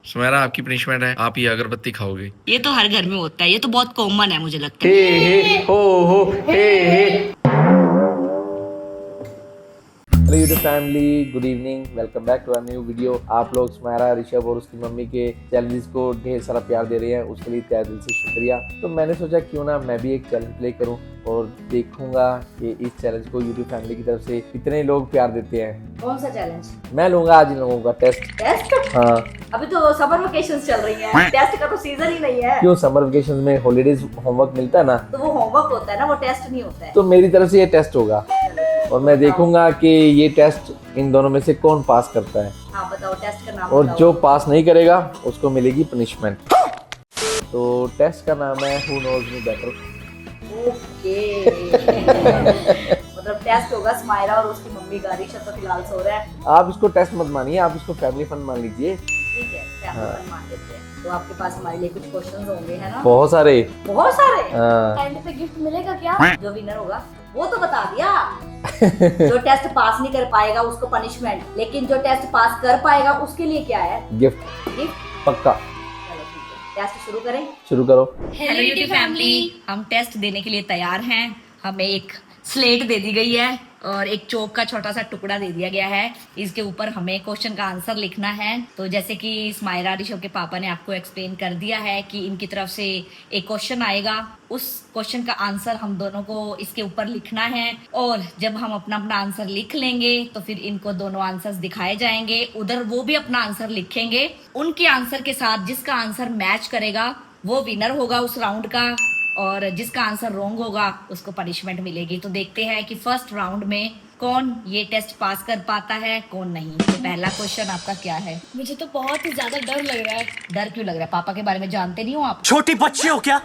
सुमेरा आपकी पनिशमेंट है, आप ये अगरबत्ती खाओगे। ये तो हर घर में होता है, ये तो बहुत कॉमन है मुझे लगता है। हे हो हे। Hello YouTube family, good evening, welcome back to a new video. आप लोग सुमेरा, ऋषभ और उसकी मम्मी के चैलेंजेस को ढेर सारा प्यार दे रहे हैं, उसके लिए तहे दिल से शुक्रिया। तो मैंने सोचा क्यों ना मैं भी एक चैलेंज प्ले करूं और देखूंगा कि इस चैलेंज को यूट्यूब फैमिली की तरफ से कितने लोग प्यार देते हैं। कौन सा चैलेंज? मैं लूंगा आज इन लोगों का टेस्ट। टेस्ट? हाँ। अभी तो समर वेकेशंस चल रही हैं, टेस्ट का तो सीजन ही नहीं है। क्यों, समर वेकेशन में हॉलीडेज होमवर्क मिलता है ना, तो वो होमवर्क होता है ना, वो टेस्ट नहीं होता है। तो मेरी तरफ से ये टेस्ट होगा और मैं देखूंगा कि ये टेस्ट इन दोनों में से कौन पास करता है। हाँ बताओ, टेस्ट का नाम और बताओ। जो पास नहीं करेगा उसको मिलेगी पनिशमेंट। तो टेस्ट का नाम है who knows me better. Okay. मतलब टेस्ट होगा स्माइरा और उसकी मम्मी का। ऋषभ तो फिलहाल सो रहा है। आप इसको टेस्ट मत मानिए, आप इसको फैमिली फन मान लीजिए। ठीक है, फैमिली फन मान लेते हैं। तो आपके पास हमारे लिए कुछ क्वेश्चंस होंगे, है ना? बहुत सारे। बहुत सारे। हाँ। एंड पे गिफ्ट मिलेगा क्या? जो विनर होगा वो तो बता दिया। जो टेस्ट पास नहीं कर पाएगा उसको पनिशमेंट, लेकिन जो टेस्ट पास कर पाएगा उसके लिए क्या है? गिफ्ट। गिफ्ट। पक्का। चलो ठीक है, टेस्ट शुरू करें। शुरू करो। हेलो यूट्यूब फैमिली, हम टेस्ट देने के लिए तैयार हैं। हमें एक स्लेट दे दी गई है और एक चौक का छोटा सा टुकड़ा दे दिया गया है। इसके ऊपर हमें क्वेश्चन का आंसर लिखना है। तो जैसे कि स्माइरा, ऋषभ के पापा ने आपको एक्सप्लेन कर दिया है कि इनकी तरफ से एक क्वेश्चन आएगा, उस क्वेश्चन का आंसर हम दोनों को इसके ऊपर लिखना है। और जब हम अपना अपना आंसर लिख लेंगे तो फिर इनको दोनों आंसर्स दिखाए जाएंगे, उधर वो भी अपना आंसर लिखेंगे। उनके आंसर के साथ जिसका आंसर मैच करेगा वो विनर होगा उस राउंड का, और जिसका आंसर रॉन्ग होगा उसको पनिशमेंट मिलेगी। तो देखते हैं कि फर्स्ट राउंड में कौन ये टेस्ट पास कर पाता है, कौन नहीं। तो पहला क्वेश्चन आपका क्या है? मुझे तो बहुत ही ज्यादा डर लग रहा है। डर क्यों लग रहा है? पापा के बारे में जानते नहीं हो आप? छोटी बच्ची हो क्या?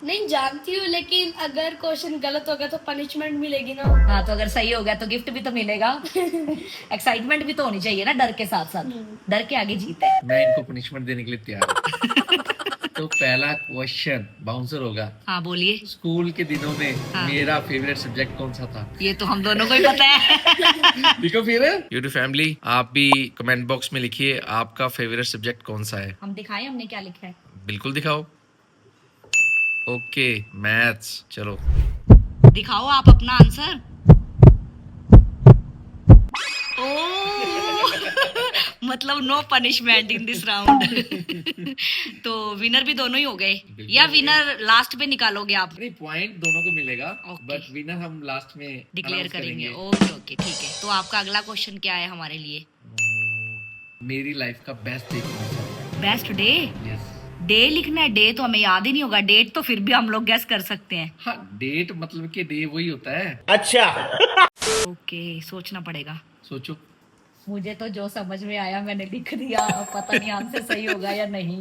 नहीं जानती हूँ, लेकिन अगर क्वेश्चन गलत हो गया तो पनिशमेंट मिलेगी ना। हाँ, तो अगर सही हो गया तो गिफ्ट भी तो मिलेगा। एक्साइटमेंट भी तो होनी चाहिए ना, डर के साथ साथ। डर के आगे जीत है। मैं इनको पनिशमेंट देने के लिए तैयार हूँ। तो पहला क्वेश्चन बाउंसर होगा। हाँ बोलिए। स्कूल के दिनों में हाँ। मेरा फेवरेट सब्जेक्ट कौन सा था? ये तो हम दोनों को ही पता है। देखो फिर यूट्यूब फैमिली, आप भी कमेंट बॉक्स में लिखिए आपका फेवरेट सब्जेक्ट कौन सा है। हम दिखाएं हमने क्या लिखा है? बिल्कुल दिखाओ। Okay, maths. चलो दिखाओ आप अपना आंसर। मतलब no punishment in this round. तो विनर भी दोनों ही हो गए, या विनर लास्ट पे निकालोगे आप? नहीं, पॉइंट दोनों को मिलेगा, Okay. बट विनर हम लास्ट में डिक्लेयर announce करेंगे। ओके ओके, ठीक है। तो आपका अगला क्वेश्चन क्या है हमारे लिए? मेरी लाइफ का बेस्ट डे कौन सा था? Best day? यस। डे लिखना है? डे तो हमें याद ही नहीं होगा। डेट तो फिर भी हम लोग गैस कर सकते हैं। हाँ, डेट मतलब कि डे वही होता है। ओके, सोचना पड़ेगा। सोचो। मुझे तो जो समझ में आया मैंने लिख दिया, अब पता नहीं आंसर सही होगा या नहीं।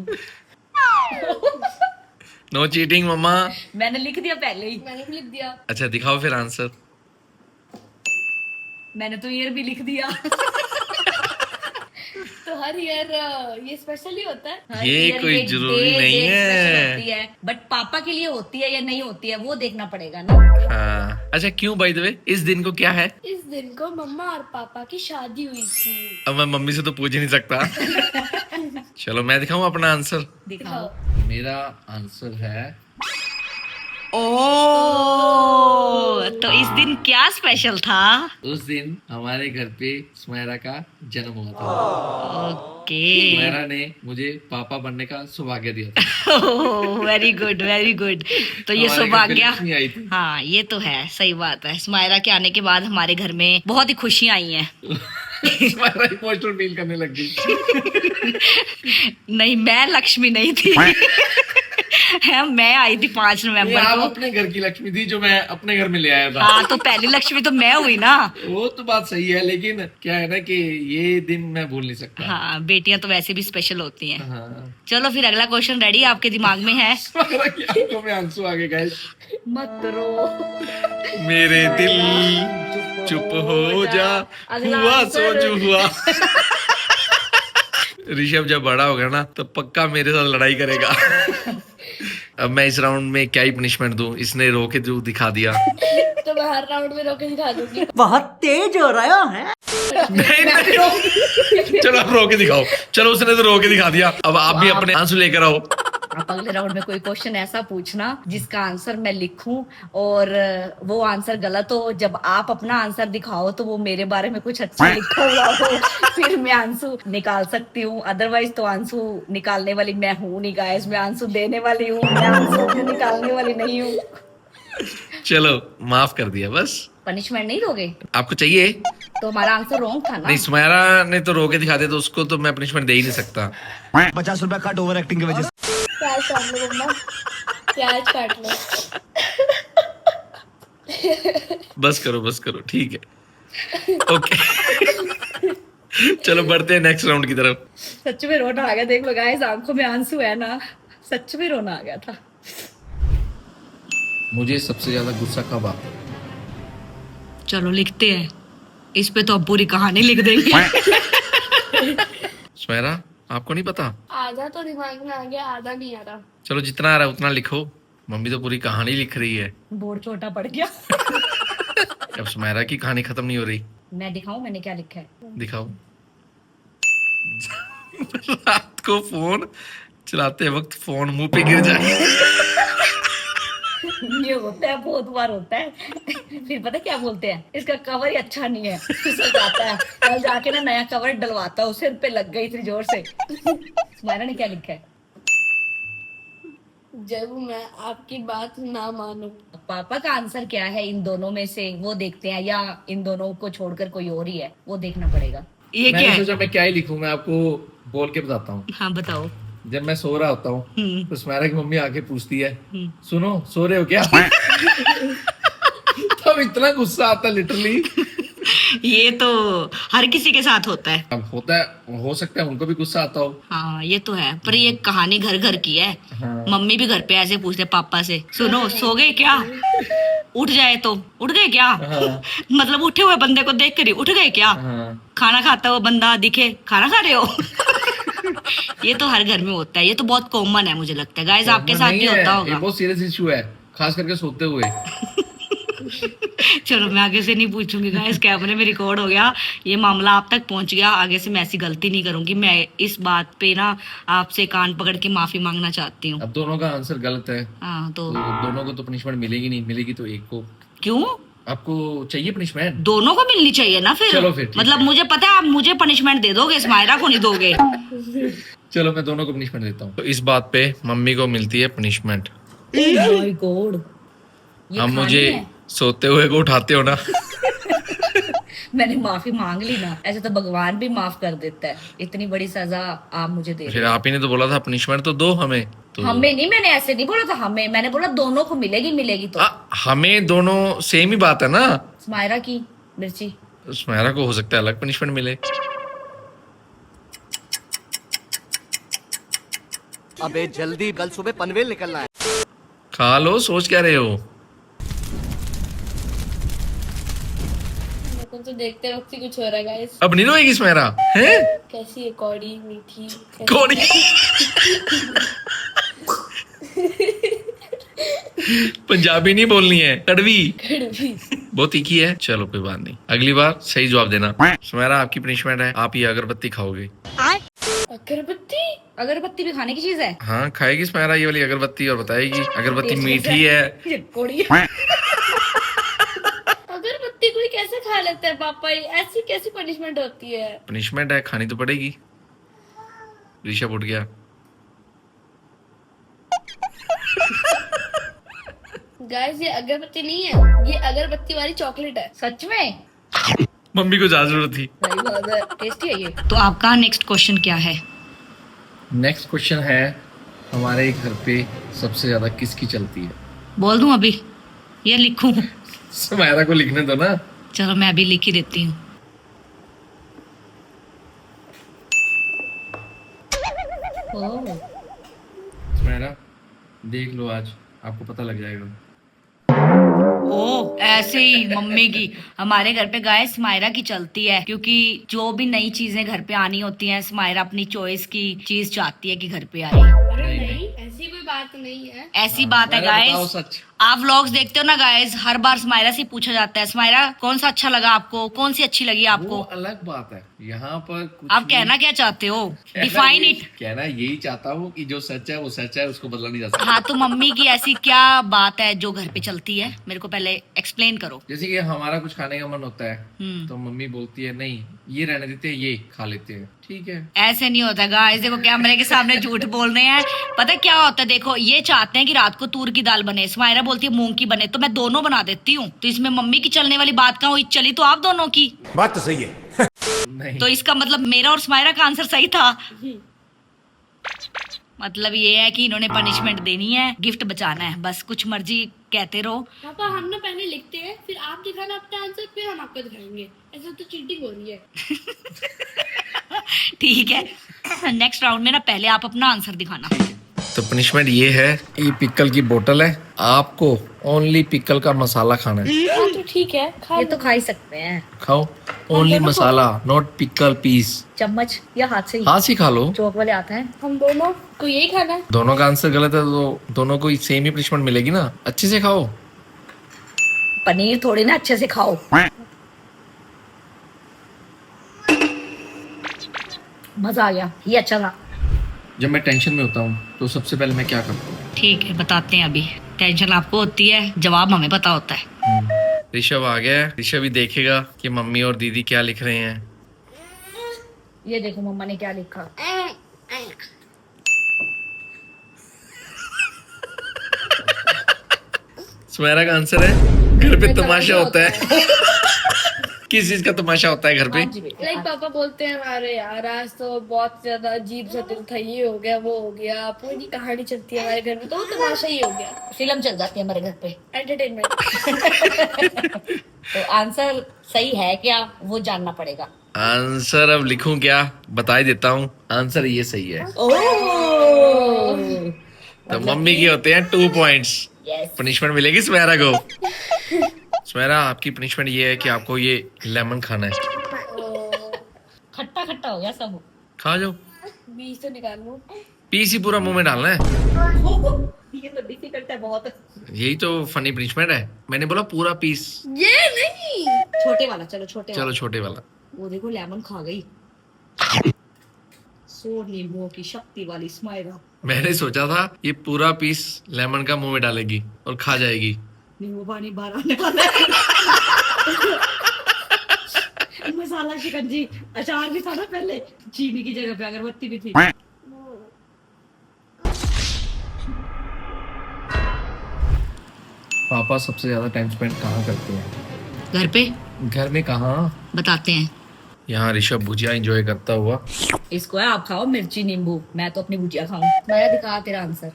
नो चीटिंग मम्मा। मैंने लिख दिया पहले ही। मैंने भी लिख दिया। अच्छा दिखाओ फिर आंसर। मैंने तो ईयर भी लिख दिया। तो हर ईयर ये स्पेशल ही होता है। हर ये year कोई जरूरी नहीं है। होती है, बट पापा के लिए होती है या नहीं होती है वो देखना पड़ेगा ना। हाँ। अच्छा क्यों, बाय द वे इस दिन को क्या है? इस दिन को मम्मा और पापा की शादी हुई थी। अब मैं मम्मी से तो पूछ ही नहीं सकता। चलो मैं दिखाऊं अपना आंसर। दिखाओ। मेरा आंसर है ओ, तो इस दिन क्या स्पेशल था? उस दिन हमारे घर पे सुमेरा का जन्म हुआ था। ओके। सुमेरा ने मुझे पापा बनने का सौभाग्य दिया था। Very good very good. तो ये हमारे घर पे सौभाग्य, लक्ष्मी आई थी। हाँ ये तो है, सही बात है। स्माइरा के आने के बाद हमारे घर में बहुत ही खुशियां आई हैं। सुमेरा इमोशनल फील करने लग गई। नहीं, मैं लक्ष्मी नहीं थी। मैं आई थी 5 ये नवंबर आप को। अपने घर की लक्ष्मी थी जो मैं अपने घर में ले आया था। हाँ, तो पहली लक्ष्मी तो मैं हुई ना। वो तो बात सही है, लेकिन क्या है ना कि ये दिन मैं भूल नहीं सकता। हाँ, बेटियां तो वैसे भी स्पेशल होती हैं। हाँ। चलो फिर अगला क्वेश्चन रेडी आपके दिमाग में है? सुमेरा की आंखों में आंसू आ गए गाइस। मत रो। मेरे दिल चुप हो जा, अगला हुआ आंसर। सो जो हुआ। ऋषभ जब बड़ा होगा ना तो पक्का मेरे साथ लड़ाई करेगा। अब मैं इस राउंड में क्या ही पनिशमेंट दूं, इसने रो के जो दिखा दिया। तो मैं हर राउंड में रोके दिखा दूंगी। बहुत तेज हो रहा है। नहीं। चलो आप रो के दिखाओ। चलो उसने तो रो के दिखा दिया, अब आप भी अपने आंसू लेकर आओ। आप अगले राउंड में कोई क्वेश्चन ऐसा पूछना जिसका आंसर मैं लिखूं और वो आंसर गलत हो। जब आप अपना आंसर दिखाओ तो वो मेरे बारे में कुछ अच्छा लिखा हुआ हो, फिर मैं आंसू निकाल सकती हूँ। अदरवाइज तो आंसू निकालने वाली मैं हूँ नहीं गाइस, मैं आंसू देने वाली हूँ, मैं आंसू निकालने वाली नहीं हूँ। चलो माफ कर दिया बस। पनिशमेंट नहीं दोगे आपको चाहिए? तो हमारा आंसर रॉन्ग था ना। नहीं, सुमायरा ने तो रो के दिखा दिया तो उसको तो मैं पनिशमेंट दे ही नहीं सकता। 50 रुपया कट ओवर एक्टिंग की वजह से। प्याज काट लो मम्मा, प्याज काट लो। बस करो ठीक है। ओके। चलो बढ़ते हैं नेक्स्ट राउंड की तरफ। सच में रोना आ गया, देख लो गाइस आंखों में आंसू है ना, सच में रोना आ गया था। मुझे सबसे ज्यादा गुस्सा कब आता? चलो लिखते हैं, इस पे तो अब पूरी कहानी लिख देंगे। सुमायरा आपको नहीं पता? आधा तो दिमाग में आ गया, आधा नहीं आ रहा। चलो जितना आ रहा है उतना लिखो। मम्मी तो पूरी कहानी लिख रही है। बोर्ड छोटा पड़ गया। अब सुमायरा की कहानी खत्म नहीं हो रही। मैं दिखाऊं मैंने क्या लिखा है? दिखाओ। रात को फोन चलाते वक्त फोन मुंह पे गिर जाए। ये होता है, बहुत बार होता है। फिर पता क्या बोलते हैं, इसका कवर ही अच्छा नहीं है, फिसल जाता है। कल जाके ना नया कवर डलवाता, उसे पे लग गई इतनी जोर से। सुमायरा ने क्या लिखा है? जब मैं आपकी बात ना मानूं। पापा का आंसर क्या है इन दोनों में से, वो देखते हैं, या इन दोनों को छोड़कर कोई और ही है, वो देखना पड़ेगा। ये क्या मैंने है? सोचा मैं क्या ही लिखूं, मैं आपको बोल के बताता हूँ। हाँ बताओ। जब मैं सो रहा होता हूँ तो सुमायरा की मम्मी आके पूछती है, सुनो सो रहे हो क्या? तब इतना गुस्सा आता है लिटरली। ये तो हर किसी के साथ होता है। अब होता है, हो सकता है उनको भी गुस्सा आता हो। हाँ ये तो है, पर ये कहानी घर घर की है। हाँ। मम्मी भी घर पे ऐसे पूछते पापा से, सुनो सो गए क्या? उठ जाए तो उठ गए क्या? हाँ। मतलब उठे हुए बंदे को देख कर ही उठ गए क्या? हाँ। खाना खाता हुआ बंदा दिखे, खाना खा रहे हो? ये तो हर घर में होता है, ये तो बहुत कॉमन है मुझे लगता है गाइस, आपके साथ भी नहीं है, होता ये होगा। बहुत सीरियस इशू है, खास करके सोते हुए। चलो मैं आगे से नहीं पूछूंगी गाइस, कैमरे में रिकॉर्ड हो गया, ये मामला आप तक पहुंच गया। आगे से मैं ऐसी गलती नहीं करूंगी। मैं इस बात पे ना आपसे कान पकड़ के माफी मांगना चाहती हूँ। अब दोनों का आंसर गलत है हाँ तो तो दोनों को तो पनिशमेंट मिलेगी नहीं, मिलेगी तो एक को। क्यों? आपको चाहिए पनिशमेंट? दोनों को मिलनी चाहिए ना फिर। चलो फिर ठीक मतलब है। मुझे पता है आप मुझे पनिशमेंट दे दोगे, स्माइरा को नहीं दोगे। चलो मैं दोनों को पनिशमेंट देता हूँ। तो इस बात पे मम्मी को मिलती है पनिशमेंट। माय गॉड, अब मुझे सोते हुए को उठाते हो ना। मैंने माफी मांग ली ना, ऐसे तो भगवान भी माफ कर देता है। इतनी बड़ी सजा आप मुझे दे रहे फिर हो। आप ही ने तो बोला था पनिशमेंट तो दो हमें। तो हमें नहीं, मैंने ऐसे नहीं बोला था हमें, मैंने बोला दोनों को मिलेगी मिलेगी तो। हमें दोनों सेम ही बात है ना। स्माइरा की मिर्ची। सुमायरा को हो सकता है अलग पनिशमेंट मिले। अबे जल्दी, कल सुबह पनवेल निकलना है। खा लो, सोच क्या रहे हो? मेरे को तो देखते वक्त ही कुछ हो रहा है गाइस। अब नहीं रोएगी सुमायरा? हैं? कैसी है, कौड़ी मीठी कैसी? कौड़ी। पंजाबी नहीं बोलनी है, कड़वी। कड़वी। बहुत तीखी है। चलो कोई बात नहीं, अगली बार सही जवाब देना। सुमायरा आपकी पनिशमेंट है, आप ये अगरबत्ती खाओगे। अगरबत्ती? अगरबत्ती भी खाने की चीज है? हाँ खाएगी सुमायरा ये वाली अगरबत्ती और बताएगी अगरबत्ती मीठी है। ये कोड़ी। अगरबत्ती कोई कैसे खा लेता है पापा? ये ऐसी कैसी पनिशमेंट होती है? पनिशमेंट है, खानी तो पड़ेगी। ऋषभ उठ गया। गाइस ये अगरबत्ती नहीं है, ये अगरबत्ती वाली चॉकलेट है। सच में? मम्मी को ज्यादा जरूरत थी। सही बात है, टेस्टी है ये। तो आपका नेक्स्ट क्वेश्चन क्या है? नेक्स्ट क्वेश्चन है, हमारे घर पे सबसे ज्यादा किसकी चलती है? बोल दूं अभी या लिखूं? सुमायरा को लिखने दो ना। चलो मैं अभी लिख ही देती हूँ। सुमायरा देख लो, आज आपको पता लग जाएगा। ओ ऐसे ही मम्मी की हमारे घर पे गाय स्मायरा की चलती है, क्योंकि जो भी नई चीजें घर पे आनी होती हैं स्मायरा अपनी चॉइस की चीज चाहती है कि घर पे आए। अरे नहीं, ऐसी कोई बात नहीं है। ऐसी बात है बताओ गाइस। सच। आप व्लॉग्स देखते हो ना गाइस, हर बार स्मायरा से पूछा जाता है स्मायरा कौन सा अच्छा लगा आपको, कौन सी अच्छी लगी वो आपको। अलग बात है, यहाँ पर कुछ आप कहना क्या चाहते हो, डिफाइन इट। कहना यही चाहता हूँ कि जो सच है वो सच है, उसको बदला नहीं जा सकता। हाँ तो मम्मी की ऐसी क्या बात है जो घर पे चलती है, मेरे को पहले एक्सप्लेन करो। जैसे कि हमारा कुछ खाने का मन होता है हम्म। तो मम्मी बोलती है नहीं ये रहने देते हैं, ये खा लेते हैं, ठीक है। ऐसे नहीं होता गाइस, देखो कैमरे के सामने झूठ बोल रहे हैं। पता है क्या होता है, देखो ये चाहते हैं कि रात को तूर की दाल बने, स्मायरा बोलती है मूंग की बने, तो मैं दोनों बना देती हूँ। तो इसमें मम्मी की चलने वाली बात कहाँ हुई, चली तो आप दोनों की। बात तो सही है। नहीं तो इसका मतलब मेरा और स्मायरा का आंसर सही था। मतलब ये है कि इन्होंने पनिशमेंट देनी है, गिफ्ट बचाना है, बस कुछ मर्जी कहते रहो। पापा हम ना पहले लिखते हैं, फिर आप दिखाना अपना आंसर, फिर हम आपको दिखाएंगे। ऐसा तो चीटिंग हो रही है। ठीक है, नेक्स्ट राउंड में ना पहले आप अपना आंसर दिखाना। तो पनिशमेंट ये है, ये पिकल की बोतल है, आपको ओनली पिकल का मसाला खाना है। हाँ तो ठीक है, खा ये तो खा ही सकते हैं। खाओ only masala, not pickle piece. चम्मच या हाथ से ही, हाथ से खा लो। चौक वाले आता है। हम दोनों को यही खाना है। दोनों का आंसर गलत है तो दोनों को सेम ही पनिशमेंट मिलेगी ना। अच्छे से खाओ। पनीर थोड़ी ना अच्छे से खाओ। मजा आ गया, ये अच्छा था। जब मैं टेंशन में होता हूँ तो सबसे पहले मैं क्या करता हूँ? ठीक है बताते हैं। अभी टेंशन आपको होती है, जवाब हमें पता होता है। ऋषभ आ गया है, ऋषभ भी देखेगा कि मम्मी और दीदी क्या लिख रहे हैं। ये देखो मम्मा ने क्या लिखा। सुमेरा का आंसर है घर पे तमाशा होता है। किस चीज का तमाशा होता है घर पे? लाइक पापा बोलते हैं हमारे यार आज तो बहुत ज्यादा अजीब सा दिन था, ये हो गया वो हो गया, पूरी कहानी चलती है हमारे घर में, तो वो तमाशा ही हो गया, फिल्म चल जाती है हमारे घर पे। एंटरटेनमेंट। तो आंसर सही है क्या, वो जानना पड़ेगा। आंसर अब लिखूं क्या, बता ही देता हूँ। आंसर ये सही है। तो मम्मी के होते हैं 2 पॉइंट्स। पनिशमेंट मिलेगी सुमेरा को। सुमेरा आपकी पनिशमेंट ये है कि आपको ये लेमन खाना है। खट्टा खट्टा हो गया सब। खा जाओ। बीज तो निकाल लो। पीस ही पूरा मुंह में डालना है। ये तो डिफिकल्ट है बहुत। यही तो फनी पनिशमेंट है। मैंने बोला पूरा पीस। ये नहीं, छोटे वाला, चलो छोटे चलो वाला। छोटे वाला। वो देखो लेमन खा गई। 100 नींबुओं की शक्ति वाली स्माइरा। मैंने सोचा था ये पूरा पीस लेमन का मुंह में डालेगी और खा जाएगी। नींबू पानी बाहर आने वाला है। मसाला शिकंजी, अचार भी था ना पहले, चीनी की जगह पे अगरबत्ती भी थी। पापा सबसे ज्यादा टाइम स्पेंड कहाँ करते हैं? घर पे घर में कहाँ? बताते हैं। यहाँ ऋषभ भुजिया एंजॉय करता हुआ। इसको है आप खाओ मिर्ची नींबू, मैं तो अपनी भुजिया खाऊं। मैं दिखा तेरा आंसर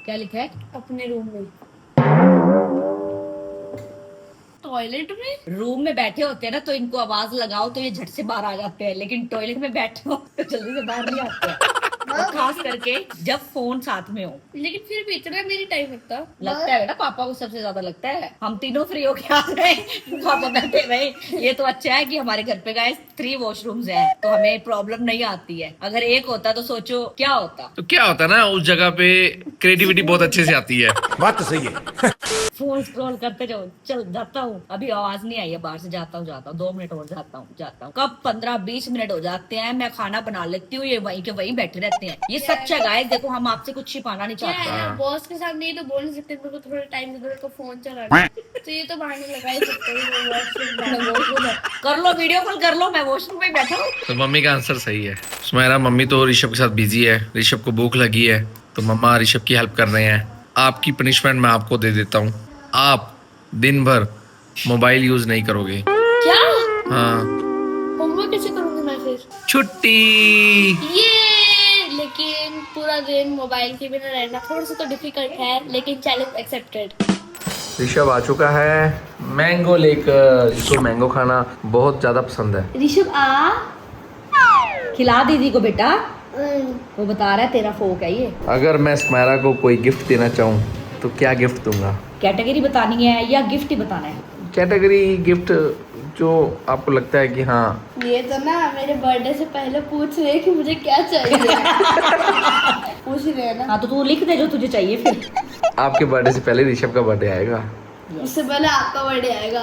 क्या लिखा है। अपने रूम में, टॉयलेट में। रूम में बैठे होते हैं ना तो इनको आवाज लगाओ तो ये झट से बाहर आ जाते हैं, लेकिन टॉयलेट में बैठे हो तो जल्दी से बाहर नहीं आते हैं। और खास करके जब फोन साथ में हो। लेकिन फिर भी इतना मेरी टाइम लगता है बेटा पापा को सबसे ज्यादा लगता है। हम तीनों फ्री होके आ गए, पापा बैठे रहे। ये तो अच्छा है कि हमारे घर पे गाइस 3 वॉशरूम्स हैं, तो हमें प्रॉब्लम नहीं आती है। अगर एक होता तो सोचो क्या होता। तो क्या होता ना, उस जगह पे क्रिएटिविटी बहुत अच्छे से आती है। बात तो सही है। फोन स्क्रॉल करते जाओ, चल जाता हूँ। अभी आवाज नहीं आई है बाहर से, जाता हूँ 2 मिनट और जाता हूँ। कब 15-20 मिनट हो जाते हैं, मैं खाना बना लेती हूँ, ये वहीं के वहीं बैठे रहते हैं। ये सच है गाइस, देखो हम आपसे कुछ छिपाना नहीं क्या चाहते। है ना, बॉस के साथ नहीं तो बोल नहीं सकते मेरे को थोड़ा टाइम दे दो, मेरे को फोन चलाना है। तो ये तो बहाने लगा ही सकते हैं। वॉशरूम कर लो, वीडियो कॉल कर लो, मैं वॉशरूम में बैठा हूँ। तो मम्मी का आंसर सही है। सुमेरा मम्मी तो ऋषभ के साथ बिजी है, ऋषभ को भूख लगी है तो मम्मा ऋषभ की हेल्प कर रहे हैं। आपकी पनिशमेंट मैं आपको दे देता हूँ, आप दिन भर मोबाइल यूज नहीं करोगे। क्या हाँ होमवर्क कैसे करूंगी मैं फिर? छुट्टी। ये लेकिन पूरा दिन मोबाइल के बिना रहना थोड़ा सा तो डिफिकल्ट है, लेकिन चैलेंज एक्सेप्टेड। ऋषभ आ चुका है मैंगो लेकर। इसको मैंगो खाना बहुत ज्यादा पसंद है। ऋषभ आ, खिला दीदी को बेटा। वो बता रहा है तेरा फोक है ये। अगर मैं सुमेरा को कोई गिफ्ट देना चाहूँ तो क्या गिफ्ट दूंगा? कैटेगरी बतानी है या गिफ्ट ही बताना है? कैटेगरी गिफ्ट जो आपको लगता है कि हाँ ये तो ना मेरे बर्थडे से पहले पूछ रहे हैं कि मुझे क्या चाहिए। पूछ रहे हैं ना। हाँ तो तू लिख दे जो तुझे चाहिए फिर। आपके बर्थडे से पहले ऋषभ का बर्थडे आएगा। उससे पहले आपका बर्थडे आएगा।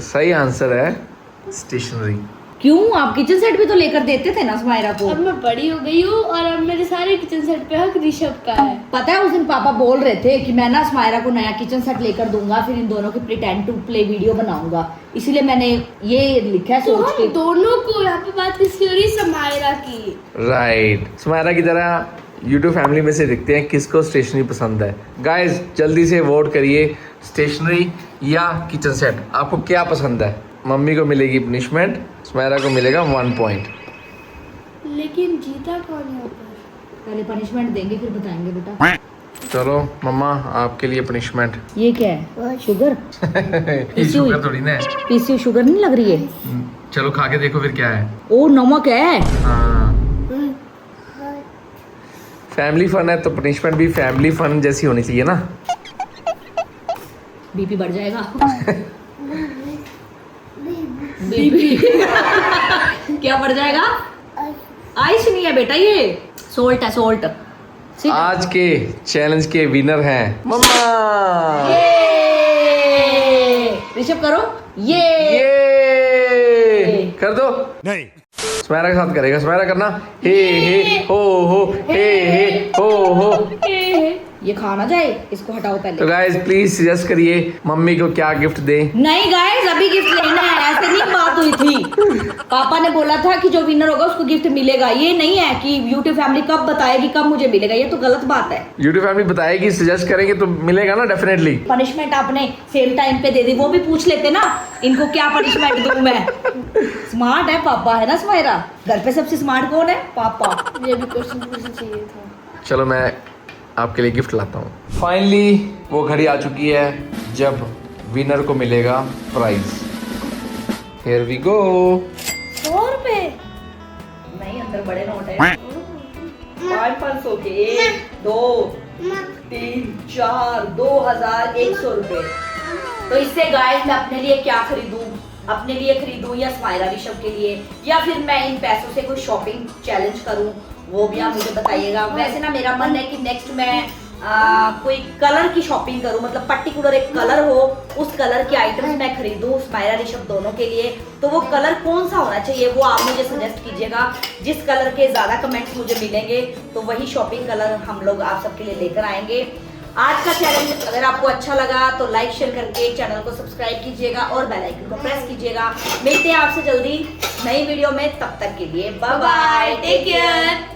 सही आंसर है स्टेशनरी। क्यों, आप किचन सेट भी तो लेकर देते थे ना सुमायरा को। अब मैं बड़ी हो गई हूँ और अब मेरे सारे किचन सेट पे हक ऋषभ का है। पता है उस दिन पापा बोल रहे थे कि मैं ना सुमायरा को नया किचन सेट लेकर दूंगा, फिर इन दोनों की प्रिटेंड टू प्ले वीडियो बनाऊंगा, इसीलिए मैंने ये लिखा है तो सोच के। हम दोनों को यहाँ पे बात किसकी हो रही? समायरा की। राइट, सुमायरा की तरह यूट्यूब फैमिली में से देखते हैं किसको स्टेशनरी पसंद है। गाइस जल्दी से वोट करिए, स्टेशनरी या किचन सेट, आपको क्या पसंद है? मम्मी को मिलेगी पनिशमेंट, सुमायरा को मिलेगा 1 पॉइंट। लेकिन जीता कौन यहाँ पर? पहले पनिशमेंट देंगे फिर बताएंगे बेटा। चलो मम्मा आपके लिए पनिशमेंट। ये क्या है? शुगर? ये शुगर थोड़ी ना है। पीसी शुगर नहीं लग रही है? चलो खा के देखो फिर क्या है। ओ नमक है। हाँ फैमिली फन है तो पनिशमेंट भी फैमिली फन जैसी होनी चाहिए ना। बीपी बढ़ जाएगा। बीपी क्या बढ़ जाएगा? आइस नहीं है बेटा, ये सोल्ट है, सोल्ट। आज के चैलेंज के विनर हैं मम्मा। ऋषभ करो ये। कर दो। नहीं। सुमायरा के साथ करेगा, सुमायरा करना। हे हो हे हो। ये खा ना जाए, इसको हटाओ पहले। तो गाइस प्लीज सजेस्ट करिए मम्मी को क्या गिफ्ट दें। नहीं गाइस अभी गिफ्ट लेना है, ऐसे नहीं बात हुई थी। पापा ने बोला था कि जो विनर होगा उसको गिफ्ट मिलेगा, ये नहीं है कि यूट्यूब फैमिली कब बताएगी कब मुझे मिलेगा, ये तो गलत बात है। यूट्यूब फैमिली बताएगी, सजेस्ट करेंगे तो मिलेगा ना डेफिनेटली। पनिशमेंट आपने सेम टाइम पे दे दी, वो भी पूछ लेते ना इनको क्या पनिशमेंट दूं मैं। स्मार्ट है पापा, है ना सुमायरा? घर पे सबसे स्मार्ट कौन है? पापा। ये भी क्वेश्चन पूछना चाहिए था। चलो मैं आपके लिए गिफ्ट लाता हूँ। फाइनली वो घड़ी आ चुकी है जब विनर को मिलेगा प्राइज। Here we go. 100 रुपए? नहीं अंदर बड़े नोट है। 500 के 1 2 3 4 2100 रुपए। तो इससे गाइस मैं अपने लिए क्या खरीदूं? अपने लिए खरीदूं या सुमायरा ऋषभ के लिए, या फिर मैं इन पैसों से कोई शॉपिंग चैलेंज करूं, वो भी आप मुझे बताइएगा। वैसे ना मेरा मन है कि नेक्स्ट मैं कोई कलर की शॉपिंग करूं, मतलब पर्टिकुलर एक कलर हो, उस कलर के आइटम्स मैं खरीदूं सुमायरा ऋषभ दोनों के लिए। तो वो कलर कौन सा होना चाहिए वो आप मुझे सजेस्ट कीजिएगा। जिस कलर के ज्यादा कमेंट्स मुझे मिलेंगे तो वही शॉपिंग कलर हम लोग आप सबके लिए लेकर आएंगे। आज का चैलेंज अगर आपको अच्छा लगा तो लाइक शेयर करके चैनल को सब्सक्राइब कीजिएगा और बेल आइकन को प्रेस कीजिएगा। मिलते हैं आपसे जल्दी नई वीडियो में, तब तक के लिए बाय बाय, टेक केयर।